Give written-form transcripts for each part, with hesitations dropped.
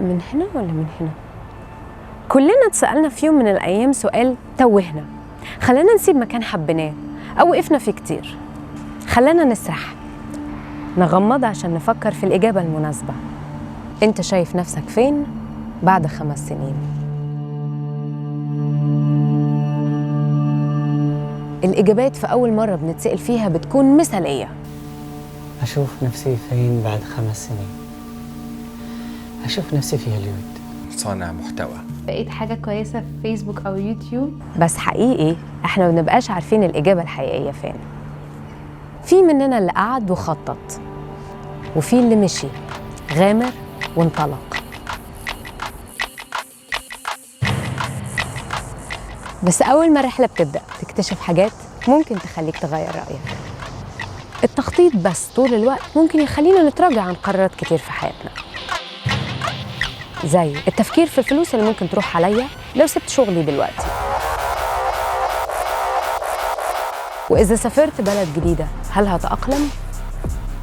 من هنا ولا من هنا؟ كلنا اتسألنا في يوم من الأيام سؤال توهنا، خلانا نسيب مكان حبيناه أو وقفنا فيه كتير، خلانا نسرح نغمض عشان نفكر في الإجابة المناسبة. أنت شايف نفسك فين بعد 5 سنين؟ الإجابات في أول مرة بنتسأل فيها بتكون مثالية. أشوف نفسي فين بعد 5 سنين؟ أشوف نفسي في هوليوود، صانع محتوى، بقيت حاجة كويسة في فيسبوك أو يوتيوب. بس حقيقي إحنا ما بنبقاش عارفين الإجابة الحقيقية فين. في مننا اللي قعد وخطط، وفي اللي مشي غامر وانطلق. بس أول ما الرحلة بتبدأ تكتشف حاجات ممكن تخليك تغير رأيك. التخطيط بس طول الوقت ممكن يخلينا نتراجع عن قرارات كتير في حياتنا، زي التفكير في الفلوس اللي ممكن تروح عليا لو سبت شغلي دلوقتي، وإذا سافرت بلد جديدة هل هتأقلم؟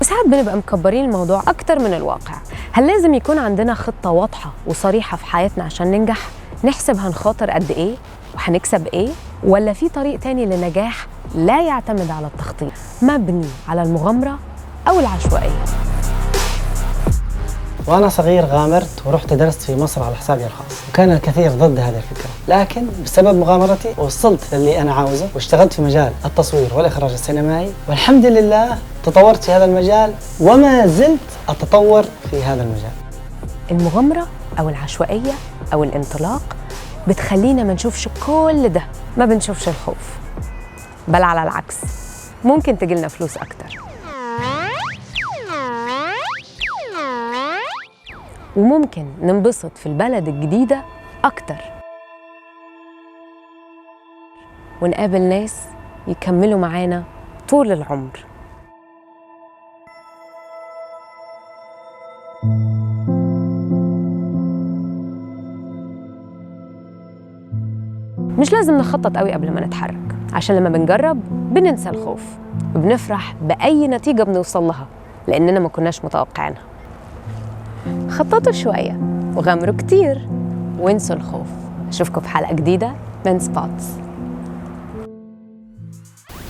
وساعات بنبقى مكبرين الموضوع أكتر من الواقع. هل لازم يكون عندنا خطة واضحة وصريحة في حياتنا عشان ننجح؟ نحسب هنخاطر قد إيه وهنكسب إيه؟ ولا في طريق تاني للنجاح لا يعتمد على التخطيط، مبني على المغامرة أو العشوائية؟ وأنا صغير غامرت ورحت درست في مصر على حسابي الخاص، وكان الكثير ضد هذه الفكرة، لكن بسبب مغامرتي وصلت للي أنا عاوزه، واشتغلت في مجال التصوير والإخراج السينمائي، والحمد لله تطورت في هذا المجال وما زلت أتطور في هذا المجال. المغامرة أو العشوائية أو الانطلاق بتخلينا ما نشوفش كل ده، ما بنشوفش الخوف، بل على العكس ممكن تجيلنا فلوس أكتر، وممكن ننبسط في البلد الجديدة أكتر، ونقابل ناس يكملوا معانا طول العمر. مش لازم نخطط قوي قبل ما نتحرك، عشان لما بنجرب بننسى الخوف وبنفرح بأي نتيجة بنوصل لها لأننا ما كناش متوقعينها. خططوا شوية وغامروا كتير وانسوا الخوف. أشوفكم في حلقة جديدة من سبوتس.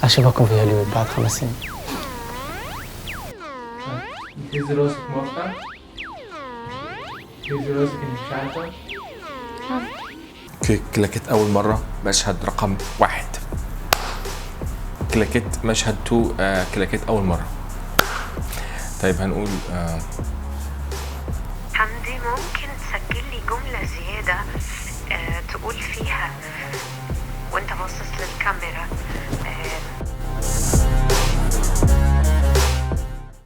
أشوفكم في هوليوود بعد 5 سنين. تهز راسك موافقة؟ تهز راسك انك مش عارفة؟ كلاكيت أول مرة مشهد رقم 1، كلاكيت مشهد 2، كلاكيت أول مرة. طيب هنقول حمدي ممكن تسجل لي جملة زيادة تقول فيها وانت باصص للكاميرا